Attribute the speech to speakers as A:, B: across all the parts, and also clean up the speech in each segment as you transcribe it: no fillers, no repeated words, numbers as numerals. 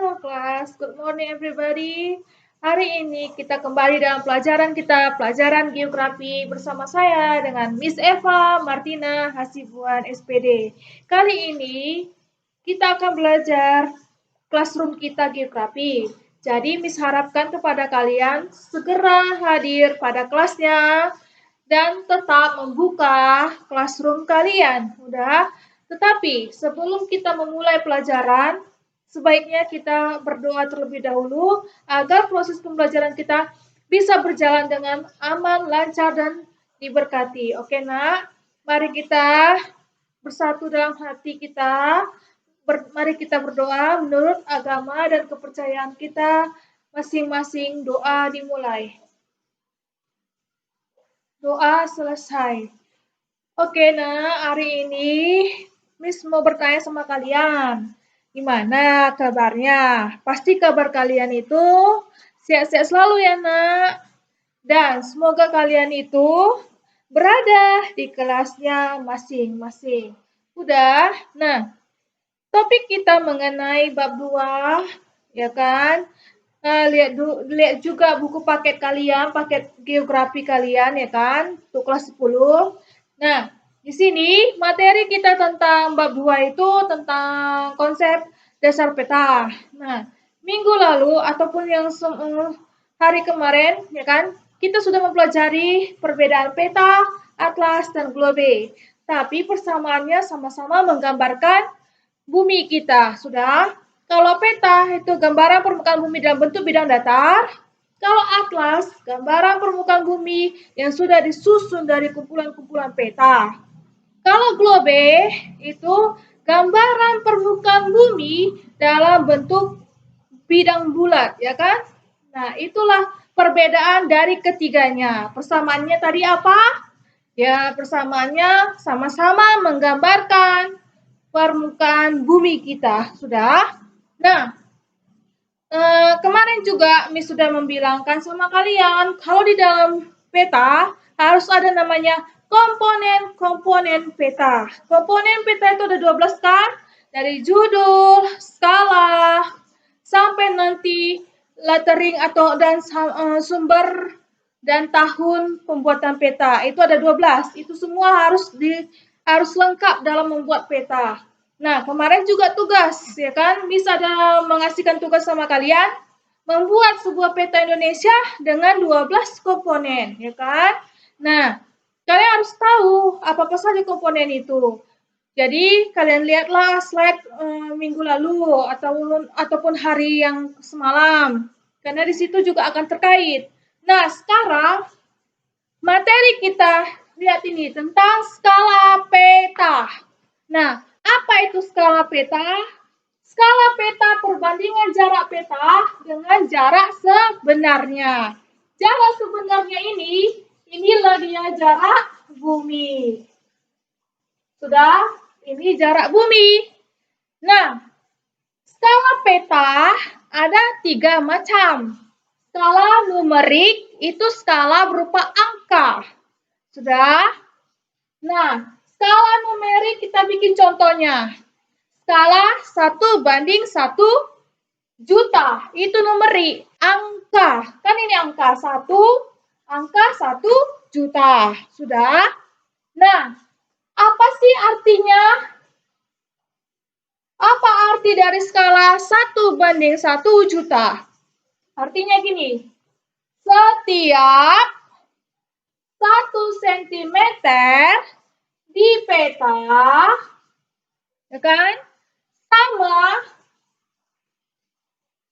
A: Halo kelas, good morning everybody. Hari ini kita kembali dalam pelajaran kita, pelajaran geografi bersama saya dengan Miss Eva Martina Hasibuan SPD. Kali ini kita akan belajar classroom kita geografi. Jadi Miss harapkan kepada kalian segera hadir pada kelasnya dan tetap membuka classroom kalian. Udah? Tetapi sebelum kita memulai pelajaran, sebaiknya kita berdoa terlebih dahulu agar proses pembelajaran kita bisa berjalan dengan aman, lancar, dan diberkati. Oke, Nak? Mari kita bersatu dalam hati kita. Mari kita berdoa menurut agama dan kepercayaan kita masing-masing. Doa dimulai. Doa selesai. Oke, Nak, hari ini Miss mau bertanya sama kalian. Gimana kabarnya? Pasti kabar kalian itu sehat-sehat selalu ya, Nak. Dan semoga kalian itu berada di kelasnya masing-masing. Udah? Nah, topik kita mengenai bab 2, ya kan? Lihat juga buku paket kalian, paket geografi kalian, ya kan? Untuk kelas 10. Nah, di sini materi kita tentang bab 2 itu tentang konsep dasar peta. Nah, minggu lalu ataupun yang hari kemarin, ya kan, kita sudah mempelajari perbedaan peta, atlas, dan globe. Tapi persamaannya sama-sama menggambarkan bumi kita. Sudah? Kalau peta itu gambaran permukaan bumi dalam bentuk bidang datar. Kalau atlas, gambaran permukaan bumi yang sudah disusun dari kumpulan-kumpulan peta. Kalau globe itu gambaran permukaan bumi dalam bentuk bidang bulat, ya kan? Nah, itulah perbedaan dari ketiganya. Persamaannya tadi apa? Ya, persamaannya sama-sama menggambarkan permukaan bumi kita. Sudah? Nah, kemarin juga Miss sudah membilangkan sama kalian, kalau di dalam peta harus ada namanya komponen-komponen peta. Komponen peta itu ada 12 kan? Dari judul, skala, sampai nanti lettering atau sumber dan tahun pembuatan peta. Itu ada 12. Itu semua harus lengkap dalam membuat peta. Nah, kemarin juga tugas, ya kan? Bisa ada mengasihkan tugas sama kalian membuat sebuah peta Indonesia dengan 12 komponen, ya kan? Nah, kalian harus tahu apa saja komponen itu. Jadi kalian lihatlah slide minggu lalu ataupun hari yang semalam, karena di situ juga akan terkait. Nah, sekarang materi kita lihat ini tentang skala peta. Nah, apa itu skala peta? Skala peta perbandingan jarak peta dengan jarak sebenarnya. Jarak sebenarnya inilah dia jarak bumi. Sudah? Ini jarak bumi. Nah, skala peta ada 3 macam. Skala numerik itu skala berupa angka. Sudah? Nah, skala numerik kita bikin contohnya. Skala 1:1 juta. Itu numerik, angka. Kan ini angka 1 juta. Sudah? Nah, apa sih artinya? Apa arti dari skala 1:1 juta? Artinya gini, setiap 1 cm di peta, ya kan, sama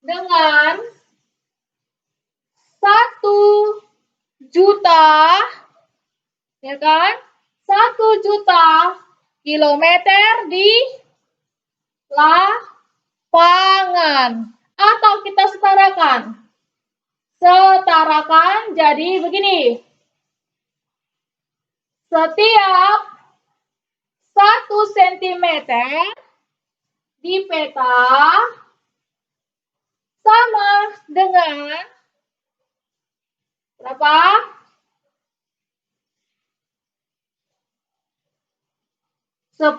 A: dengan 1 juta, ya kan, 1 juta kilometer di lapangan. Atau kita setarakan. Setarakan jadi begini. Setiap 1 cm di peta sama dengan berapa? 10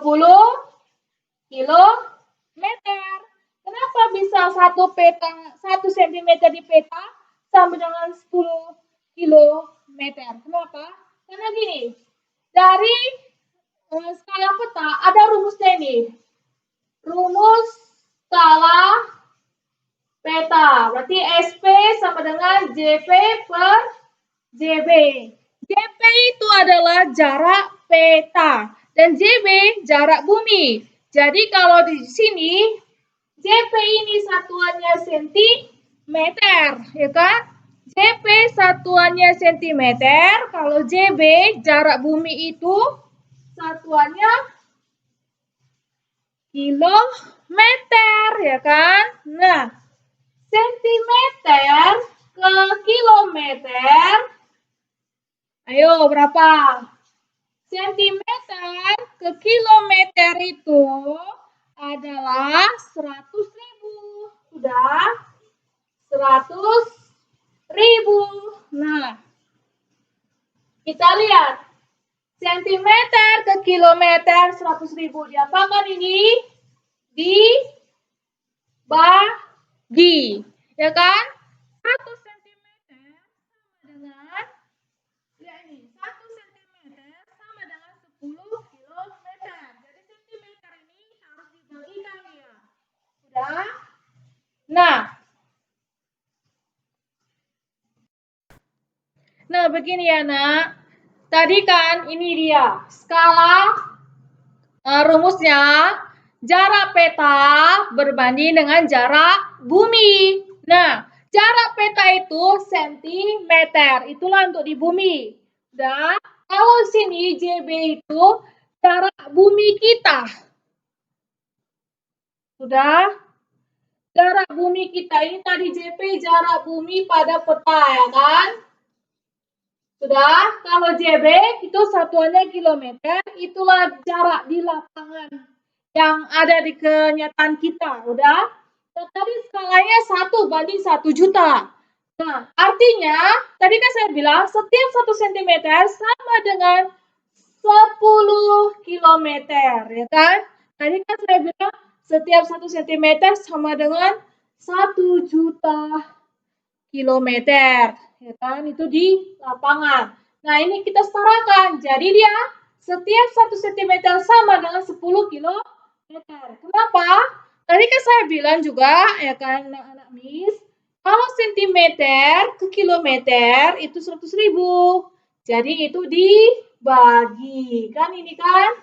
A: kilometer. Kenapa kenapa bisa 1 cm di peta sama dengan 10 kilometer? Kenapa? Karena gini, dari skala peta ada rumusnya ini. Rumus skala peta. Berarti SP sama dengan JP per JB. JP itu adalah jarak peta dan JB jarak bumi. Jadi kalau di sini JP ini satuannya sentimeter, ya kan? JP satuannya sentimeter, kalau JB jarak bumi itu satuannya kilometer, ya kan? Nah, sentimeter ke kilometer, ayo berapa? Sentimeter ke kilometer itu adalah 100.000. Sudah? 100.000. Nah, kita lihat. Sentimeter ke kilometer 100.000. Diapakan ini? Dibagi. Ya kan? 1 cm sama dengan, ya ini, 1 cm sama dengan 10 kilometer. Jadi sentimeter ini harus dibagikan ya. Sudah? Nah begini ya nak. Tadi kan ini dia skala rumusnya jarak peta berbanding dengan jarak bumi. Nah, jarak peta itu sentimeter, itulah untuk di bumi. Dan kalau sini JB itu jarak bumi kita. Sudah? Jarak bumi kita ini tadi JP jarak bumi pada peta ya kan? Sudah, kalau JB itu satuannya kilometer, itulah jarak di lapangan yang ada di kenyataan kita. Udah? Nah, tadi skalanya 1:1 juta. Nah, artinya, tadi kan saya bilang setiap 1 cm sama dengan 10 kilometer, ya kan? Tadi kan saya bilang setiap 1 cm sama dengan 1 juta kilometer, ya kan? Itu di lapangan. Nah, ini kita setarakan. Jadi dia setiap 1 cm sama dengan 10 kilometer. Kenapa? Tadi kan saya bilang juga, ya kan anak-anak Miss, kalau sentimeter ke kilometer itu 100.000. Jadi itu dibagi. Kan ini kan?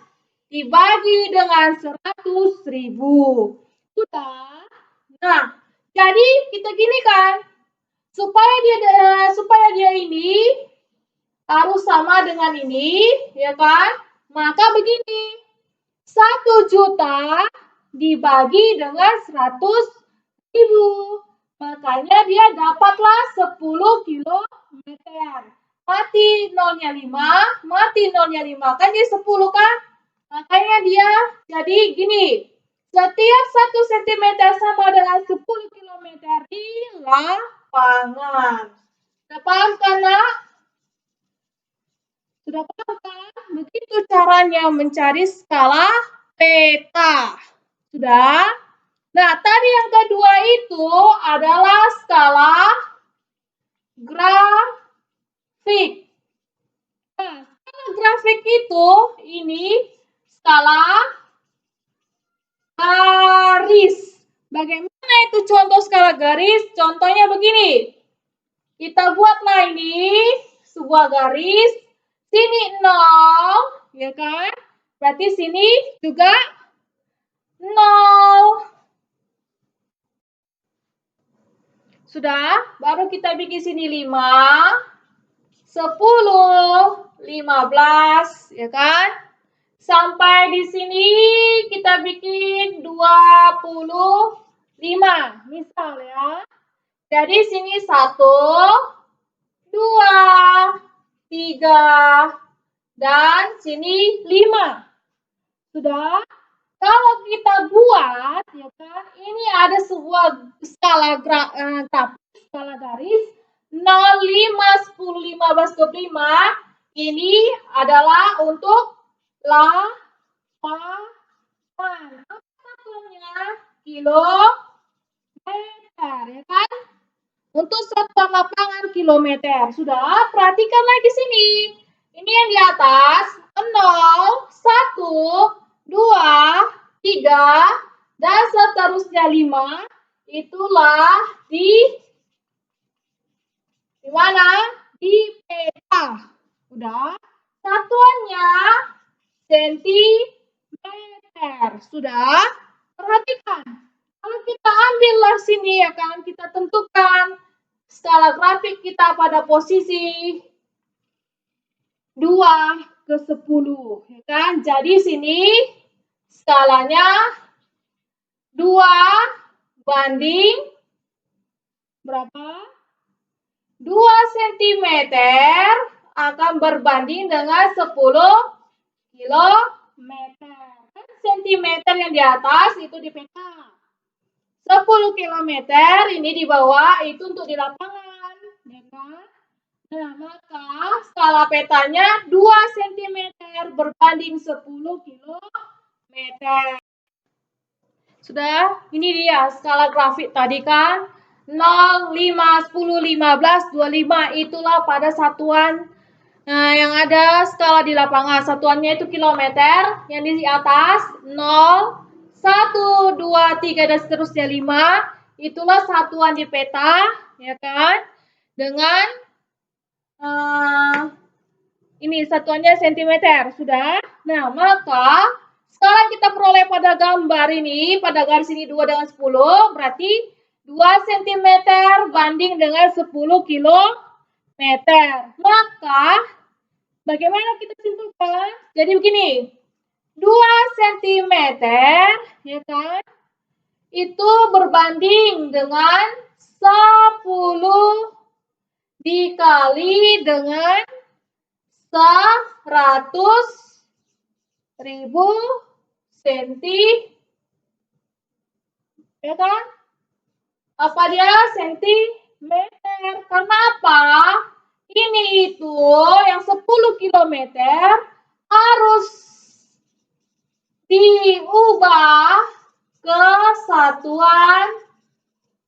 A: Dibagi dengan 100.000. Sudah? Nah, jadi kita gini kan, supaya dia ini harus sama dengan ini, ya kan? Maka begini, 1 juta dibagi dengan 100.000. Makanya dia dapatlah 10 kilometer. Mati nolnya 5, kan jadi 10 kan? Makanya dia jadi gini, setiap 1 cm sama dengan 10 kilometer di lapangan. Sudah paham kan, nak? Sudah paham kan? Begitu caranya mencari skala peta. Sudah? Nah, tadi yang kedua itu adalah skala grafik. Nah, skala grafik itu ini skala garis. Bagaimana itu contoh skala garis? Contohnya begini. Kita buatlah ini sebuah garis. Sini 0, ya kan? Berarti sini juga 0. Sudah? Baru kita bikin sini 5, 10, 15, ya kan? Sampai di sini kita bikin 25, misal ya. Jadi sini 1, 2, 3, dan sini 5. Sudah? Kalau kita buat, ya kan, ini ada sebuah skala skala garis 0, 5, 10, 15, 25. Ini adalah untuk lapangan. Apa satuannya? Kilometer. meter, ya kan? Untuk satuan lapangan kilometer. Sudah, perhatikan lagi sini. Ini yang di atas 0, 1, 2, 3, dan seterusnya 5. Itulah di mana? Di peta. Udah. Satuannya sentimeter. Sudah. Perhatikan. Kalau kita ambillah sini ya kan, kita tentukan skala grafik kita pada posisi 2/10, ya kan? Jadi sini skalanya 2 banding berapa? 2 cm akan berbanding dengan 10 km. Kan sentimeter yang di atas itu di peta. 10 km ini di bawah itu untuk di lapangan, ya kan? Nah, maka skala petanya 2 cm berbanding 10 km. Sudah, ini dia skala grafik tadi kan. 0, 5, 10, 15, 25 itulah pada satuan yang ada skala di lapangan. Satuannya itu kilometer, yang di atas 0, 1, 2, 3, dan seterusnya 5. Itulah satuan di peta, ya kan? Dengan ini satuannya sentimeter, sudah. Nah, maka sekarang kita peroleh pada gambar ini, pada garis ini 2 dengan 10, berarti 2 cm banding dengan 10 km. Maka, bagaimana kita simpulkan? Jadi begini, 2 cm, ya kan, itu berbanding dengan 10 dikali dengan 100.000 senti, ya kan? Apa dia? Sentimeter. Kenapa? Ini itu yang 10 km harus diubah ke satuan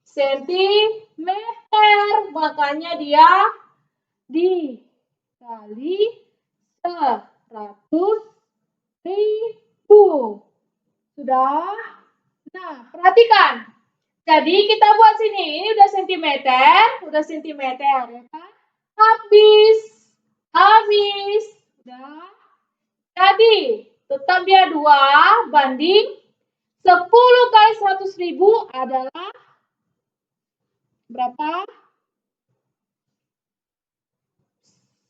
A: sentimeter. Makanya dia dikali 100.000. Sudah? Nah, perhatikan. Jadi kita buat sini. Ini udah sentimeter, ya kan? Habis. Udah. Jadi, tetap dia 2 banding 10 kali 100.000 adalah berapa?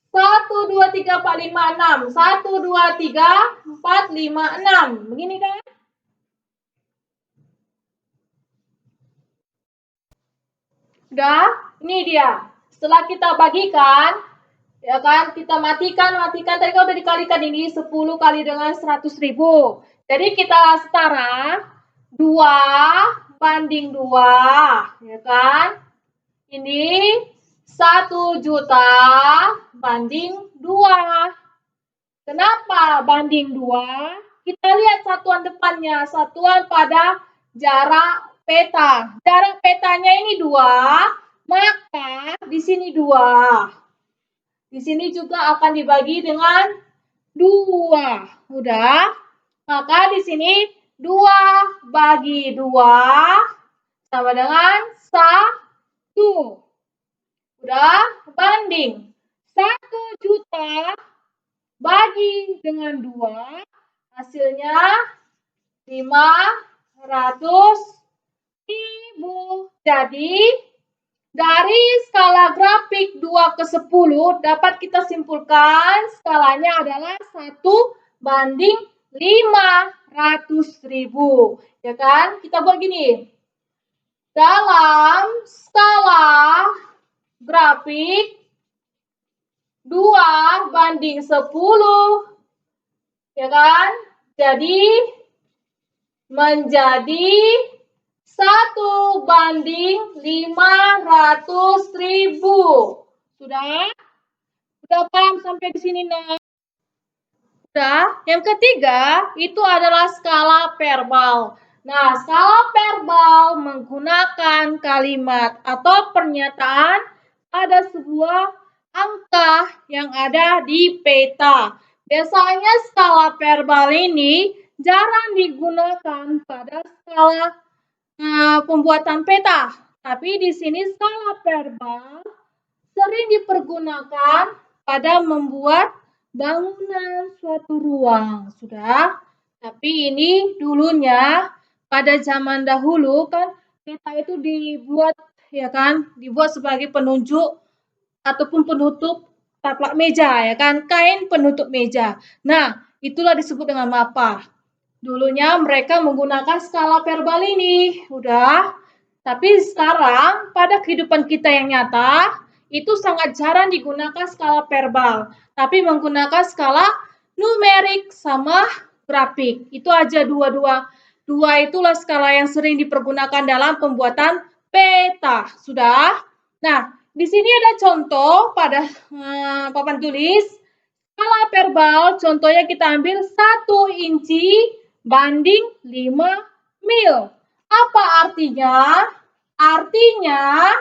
A: 1, 2, 3, 4, 5, 6. 1, 2, 3, 4, 5, 6. Begini kan? Udah, ini dia. Setelah kita bagikan, ya kan, kita matikan. Tadi kan udah dikalikan ini 10 kali dengan 100.000. Jadi kita setara 2 banding 2, ya kan? Ini 1 juta banding 2. Kenapa banding 2? Kita lihat satuan depannya, satuan pada jarak peta. Jarak petanya ini 2, maka di sini 2. Di sini juga akan dibagi dengan 2. Udah? Maka di sini 2 bagi 2 sama dengan 1. Udah? Banding 1 juta bagi dengan 2, hasilnya 500.000. Jadi, dari skala grafik 2/10 dapat kita simpulkan skalanya adalah 1 banding 500.000. Ya kan? Kita buat gini. Dalam skala grafik 2 banding 10, ya kan? Jadi menjadi 1 banding 500.000. Sudah? Sudah paham sampai di sini, Nak? Sudah? Yang ketiga, itu adalah skala verbal. Nah, skala verbal menggunakan kalimat atau pernyataan pada sebuah angka yang ada di peta. Biasanya skala verbal ini jarang digunakan pada skala pembuatan peta. Tapi di sini skala verbal sering dipergunakan pada membuat bangunan suatu ruang. Sudah. Tapi ini dulunya pada zaman dahulu kan peta itu dibuat ya kan, dibuat sebagai penunjuk ataupun penutup taplak meja ya kan, kain penutup meja. Nah, itulah disebut dengan mapa. Dulunya mereka menggunakan skala verbal ini, udah. Tapi sekarang pada kehidupan kita yang nyata itu sangat jarang digunakan skala verbal, tapi menggunakan skala numerik sama grafik. Itu aja dua itulah skala yang sering dipergunakan dalam pembuatan peta. Sudah? Nah, di sini ada contoh pada papan tulis. Skala verbal, contohnya kita ambil 1 inci banding 5 mil. Apa artinya? Artinya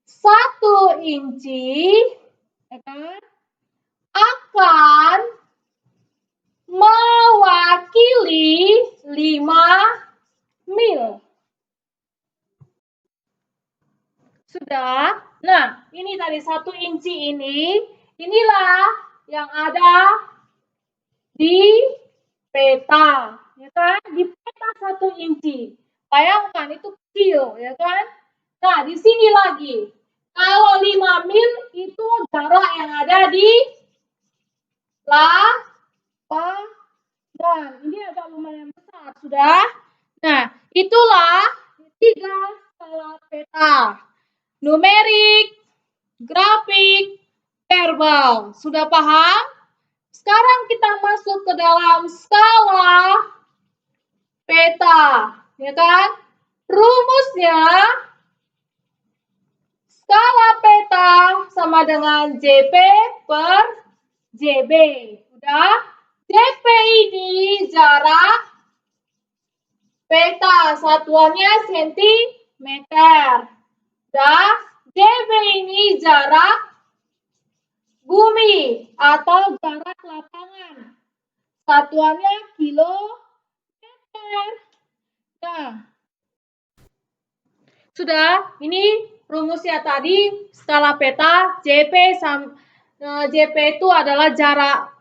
A: 1 inci akan mewakili 5 mil. Sudah? Nah, ini tadi 1 inci inilah yang ada di peta, ya kan? Di peta 1 inci. Bayangkan itu kecil, ya kan? Nah, di sini lagi. Kalau 5 mil itu jarak yang ada di lapangan. Ini agak lumayan besar, sudah? Nah, itulah 3 skala peta. Numerik, grafik, verbal. Sudah paham? Sekarang kita masuk ke dalam skala peta, ya kan? Rumusnya skala peta sama dengan JP per JB. Udah? JP ini jarak peta, satuannya sentimeter. Udah? JB ini jarak bumi atau jarak lapangan. Satuannya kilometer. Nah, sudah, ini rumusnya tadi skala peta JP itu adalah jarak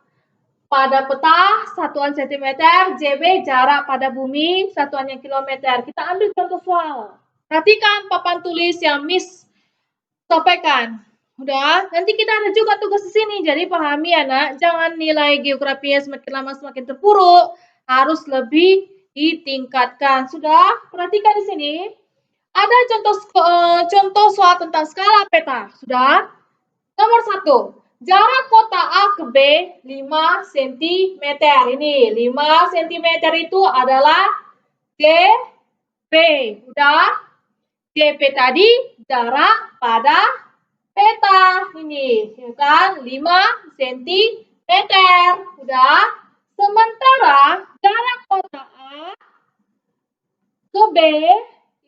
A: pada peta satuan cm, JB jarak pada bumi satuannya kilometer. Kita ambil contoh soal. Perhatikan papan tulis yang Miss sampaikan. Udah, nanti kita ada juga tugas di sini. Jadi pahami ya nak, jangan nilai geografinya semakin lama semakin terpuruk, harus lebih ditingkatkan. Sudah, perhatikan di sini. Ada contoh soal tentang skala peta. Sudah? Nomor 1. Jarak kota A ke B 5 cm. Ini 5 cm itu adalah JP. Udah? JP tadi jarak pada peta. Ini, ya kan? 5 cm. Udah? Sementara jarak kota A ke B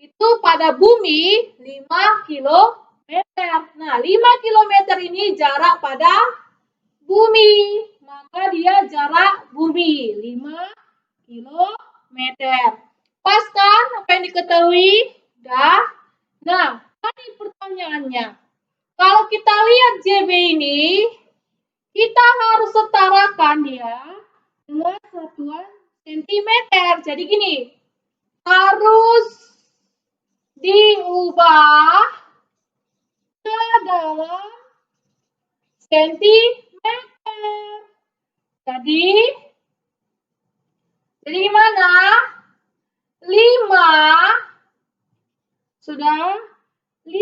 A: itu pada bumi 5 kilometer. Nah, 5 kilometer ini jarak pada bumi. Maka dia jarak bumi 5 kilometer. Pas kan apa yang diketahui? Dah. Nah, tadi pertanyaannya. Kalau kita lihat JB ini, kita harus setarakan dia dengan satuan sentimeter. Jadi gini, harus diubah ke dalam sentimeter. Jadi gimana? 5 sudah 5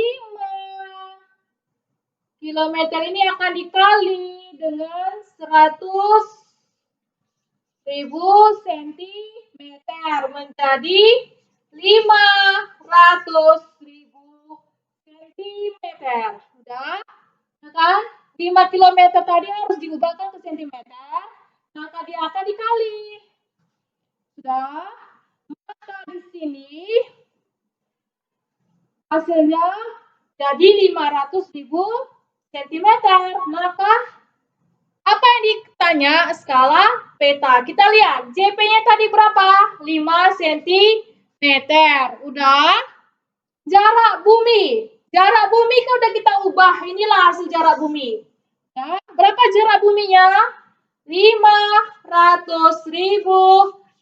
A: kilometer ini akan dikali dengan 100.000 sentimeter menjadi 500.000 sentimeter. Sudah? Nah kan? 5 kilometer tadi harus diubahkan ke sentimeter, maka dia akan dikali. Sudah? di sini hasilnya jadi 500.000 cm. Maka apa yang ditanya? Skala peta. Kita lihat JP-nya tadi berapa? 5 cm. Udah. Jarak bumi. Jarak bumi kan udah kita ubah. Inilah hasil jarak bumi. Nah, berapa jarak buminya? 500.000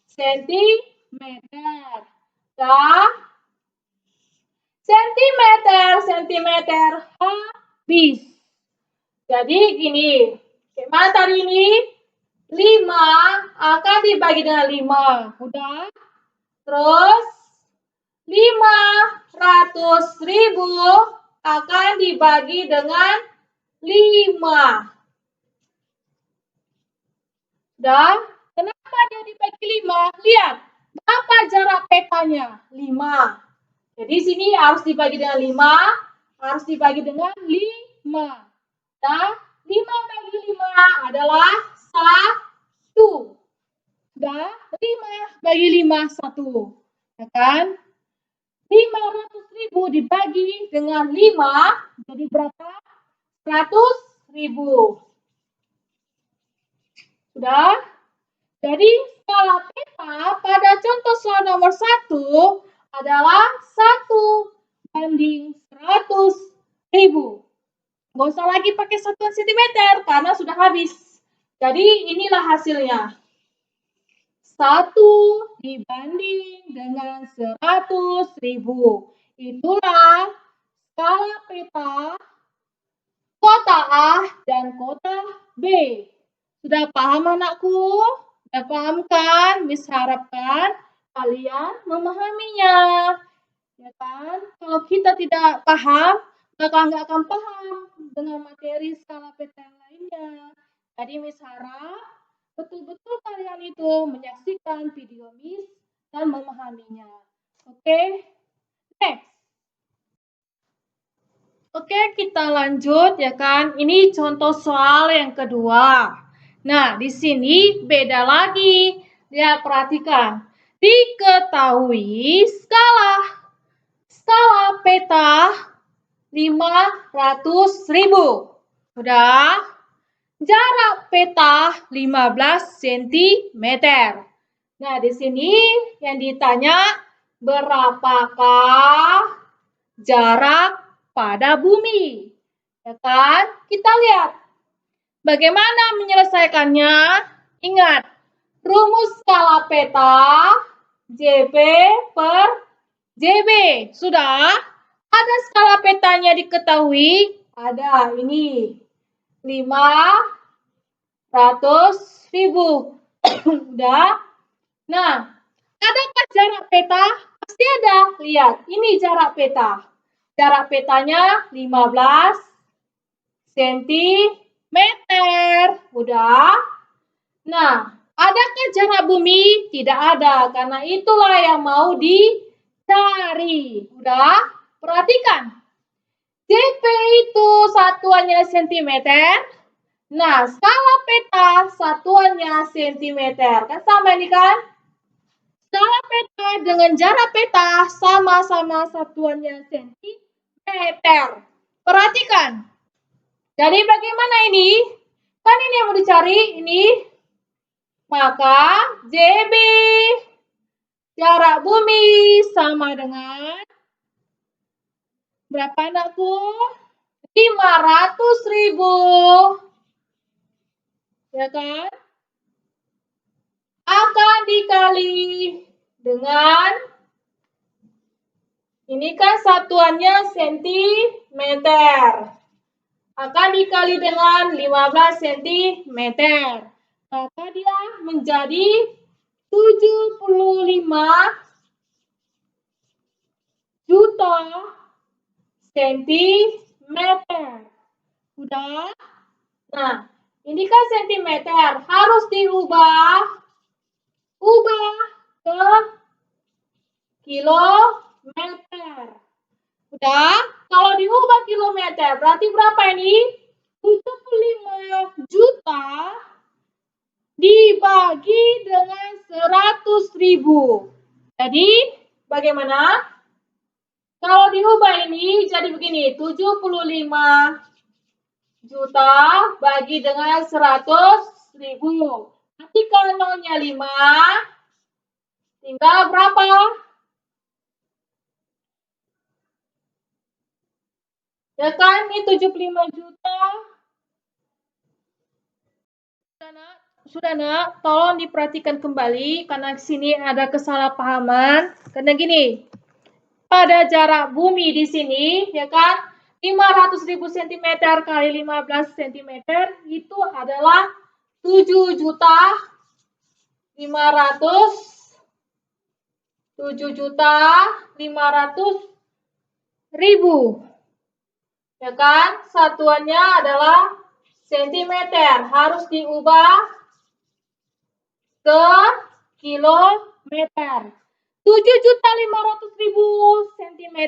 A: cm. Dah. Sentimeter habis. Jadi gini. Gimana tadi ini? 5 akan dibagi dengan 5. Udah. Terus 500.000 akan dibagi dengan 5. Dan kenapa dia dibagi 5? Lihat, berapa jarak petanya? 5. Jadi sini harus dibagi dengan 5, harus dibagi dengan 5. Dan 5 bagi 5 adalah 1. Dan 5 bagi 5, 1. Ya kan? 500.000 dibagi dengan 5, jadi berapa? 100.000. Sudah? Jadi skala peta pada contoh soal nomor 1 adalah 1:100.000. Nggak usah lagi pakai satuan cm karena sudah habis. Jadi inilah hasilnya. 1 dibanding dengan 100.000. Itulah skala peta kota A dan kota B. Sudah paham anakku? Sudah paham kan? Miss harapkan kalian memahaminya. Ya kan? Kalau kita tidak paham, maka nggak akan paham dengan materi skala peta yang lainnya. Jadi Miss harap betul-betul kalian itu menyaksikan video Miss dan memahaminya. Oke? Next. Oke, kita lanjut ya kan. Ini contoh soal yang kedua. Nah, di sini beda lagi. Lihat, perhatikan. Diketahui skala peta 500.000. Udah? Jarak peta 15 cm. Nah, di sini yang ditanya berapakah jarak pada bumi? Ya kan? Kita lihat bagaimana menyelesaikannya. Ingat, rumus skala peta JP per JB. Sudah? Ada skala petanya diketahui? Ada, ini 500.000. Udah? Nah, adakah jarak peta? Pasti ada. Lihat, ini jarak peta. Jarak petanya 15 cm. Udah? Nah, adakah jarak bumi? Tidak ada, karena itulah yang mau dicari. Udah? Perhatikan. JP itu satuannya cm. Nah, skala peta satuannya cm. Kan sama ini kan? Skala peta dengan jarak peta sama-sama satuannya cm. Perhatikan. Jadi bagaimana ini? Kan ini yang mau dicari, ini. Maka JB jarak bumi sama dengan berapa anakku? 500.000. Ya kan? Akan dikali dengan, ini kan satuannya cm. Akan dikali dengan 15 cm. Maka dia menjadi 75 juta cm. Udah? Nah, ini kan cm. Harus diubah ke kilometer. Udah? Kalau diubah kilometer, berarti berapa ini? 75 juta dibagi dengan 100.000. Jadi, Bagaimana? Kalau diubah ini jadi begini, 75 juta bagi dengan 100.000. Nanti kalau nolnya 5, tinggal berapa? Ya kan, ini 75 juta. Sudah nak, tolong diperhatikan kembali karena di sini ada kesalahpahaman. Karena gini, pada jarak bumi di sini, ya kan, 500.000 cm kali 15 cm itu adalah 7 juta 500.000, ya kan? Satuannya adalah sentimeter, harus diubah ke kilometer. 7.500.000 cm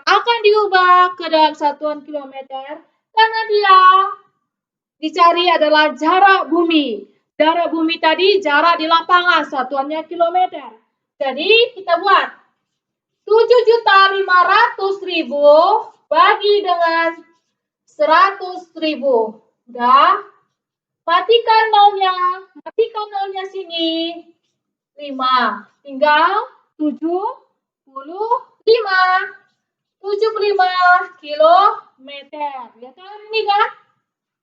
A: akan diubah ke dalam satuan kilometer karena dia dicari adalah jarak bumi. Jarak bumi tadi jarak di lapangan, satuannya kilometer. Jadi kita buat 7.500.000 bagi dengan 100.000. Udah? Matikan nolnya sini. 5. Tinggal 75 kilometer. Ya kan ini kan?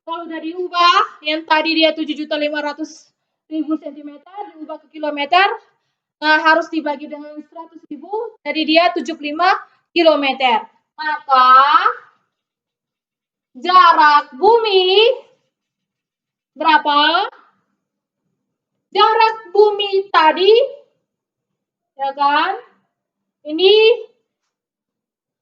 A: Kalau udah diubah, yang tadi dia 7.500.000 cm diubah ke kilometer, nah harus dibagi dengan 100.000, jadi dia 75 kilometer. Maka jarak bumi berapa? Jarak bumi tadi, ya kan? Ini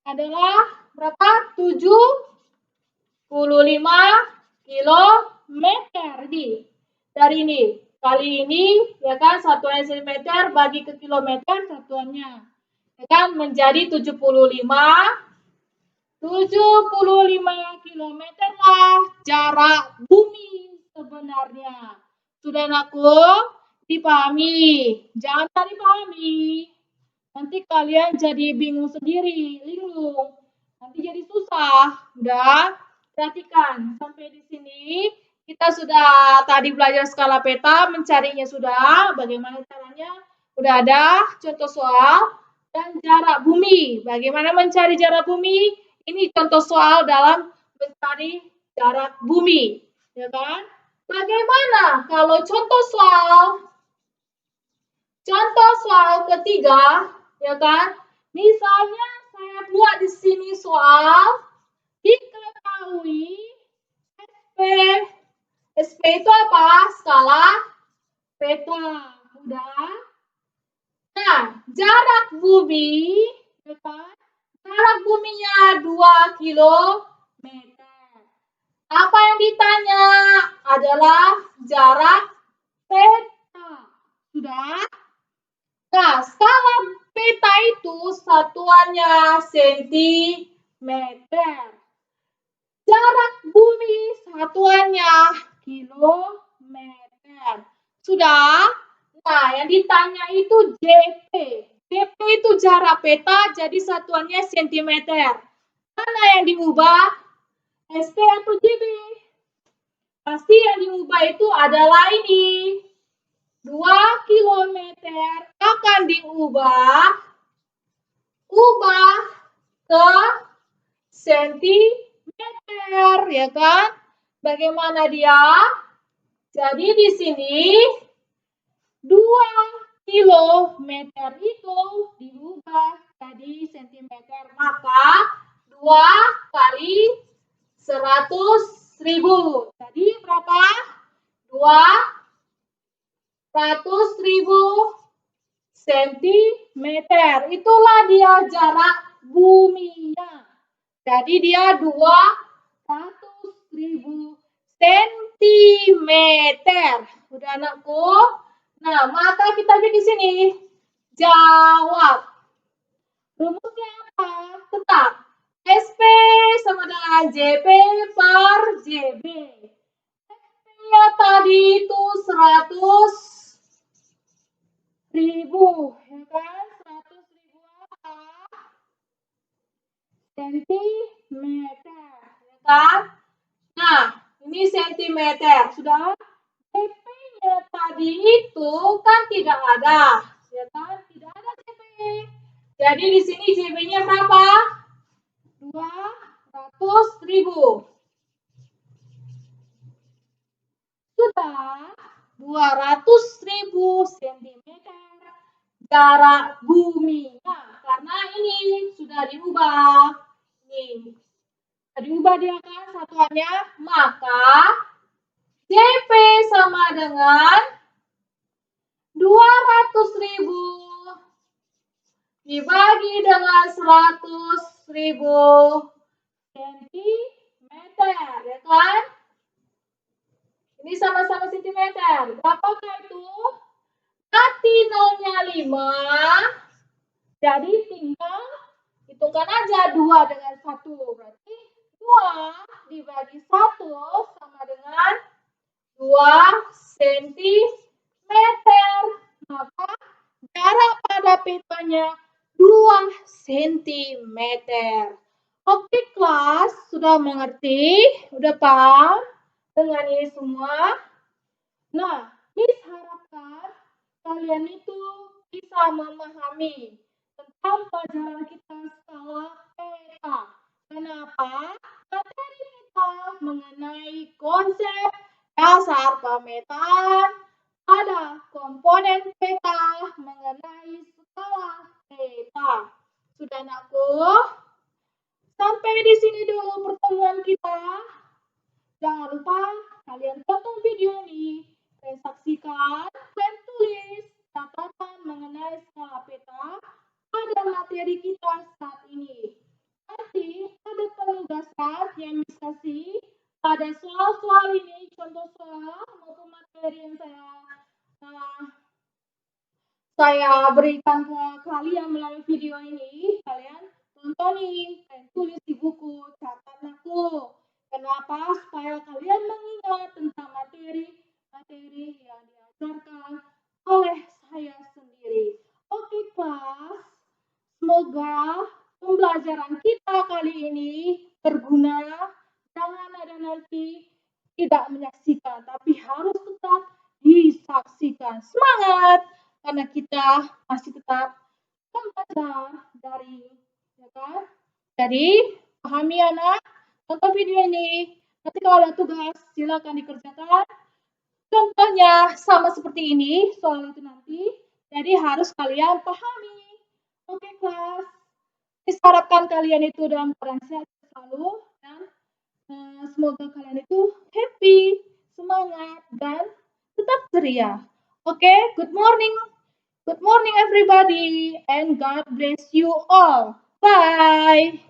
A: adalah berapa? 75 kilometer nih. Dari ini. Kali ini, ya kan, satuannya cm bagi ke kilometer satuannya. Ya kan, menjadi 75 kilometer lah jarak bumi sebenarnya. Sudah anakku? Dipahami? Jangan tak dipahami. Nanti kalian jadi bingung sendiri, linglung. Nanti jadi susah. Udah? Perhatikan. Sampai di sini kita sudah tadi belajar skala peta, mencarinya sudah. Bagaimana caranya? Udah ada contoh soal dan jarak bumi. Bagaimana mencari jarak bumi? Ini contoh soal dalam mencari jarak bumi. Ya kan? Bagaimana kalau contoh soal ketiga, ya kan? Misalnya saya buat di sini soal diketahui SP. SP itu apa? Skala peta. Udah? Nah, jarak bumi, ya kan? Jarak buminya 2 kilometer. Apa yang ditanya adalah jarak peta. Sudah? Nah, skala peta itu satuannya sentimeter. Jarak bumi satuannya kilometer. Sudah? Nah, yang ditanya itu JP. JP itu jarak peta, jadi satuannya sentimeter. Mana yang diubah? SP atau JB? Pasti yang diubah itu adalah ini. 2 kilometer akan diubah ke sentimeter, ya kan? Bagaimana dia? Jadi di sini 2 kilometer itu diubah jadi sentimeter, maka 2 kali 100.000. Jadi berapa? 200.000 sentimeter. Itulah dia jarak buminya. Jadi dia 200.000 sentimeter. Udah anakku? Nah, maka kita di sini jawab. Rumusnya apa? Tetap. SP sama dengan JP per JB. SP-nya tadi itu 100.000, ya kan? 100.000 sentimeter, ya kan? Nah, ini sentimeter. Sudah CP-nya tadi itu kan tidak ada, ya kan? Tidak ada CP. Jadi di sini CP-nya berapa? 200.000. Sudah 200.000 sentimeter jarak buminya. Karena ini sudah diubah. Ini sudah diubah dia kan satuannya. Maka CP sama dengan 200.000 dibagi dengan 100.000 sentimeter, ya kan? Ini sama-sama sentimeter. Berapakah itu? Nanti nolnya 5. Jadi tinggal hitungkan aja 2 dengan 1. Berarti 2 dibagi 1 sama dengan 2 sentimeter. Maka jarak pada petanya 2 sentimeter. Oke kelas, sudah mengerti? Udah paham dengan ini semua? Nah, Miss harapkan kalian itu bisa memahami tentang pelajaran kita skala peta. Kenapa? Materi kita mengenai konsep dasar pemetaan, ada komponen peta mengenai skala peta. Sudah anakku? Sampai di sini dulu pertemuan kita. Jangan lupa kalian tonton video ini dan saksikan dan tulis catatan mengenai skala peta pada materi kita saat ini. Nanti ada penugasan yang bisa kasih pada soal-soal ini, contoh soal maupun materi yang saya berikan ke kalian melalui video ini. Kalian tontonin dan tulis di buku catatan aku. Kenapa? Supaya kalian mengingat tentang materi yang diajarkan oleh saya sendiri. Oke kelas, semoga pembelajaran kita kali ini berguna. Jangan ada nanti tidak menyaksikan, tapi harus tetap disaksikan. Semangat! Karena kita masih tetap belajar dari, ya kan? Jadi, pahami anak, tonton video ini. Nanti kalau ada tugas, silakan dikerjakan. Contohnya sama seperti ini, soal itu nanti. Jadi harus kalian pahami. Oke kelas, saya harapkan kalian itu dalam keadaan sehat selalu dan semoga kalian itu happy, semangat, dan tetap ceria. Oke, good morning. Good morning everybody and God bless you all. Bye.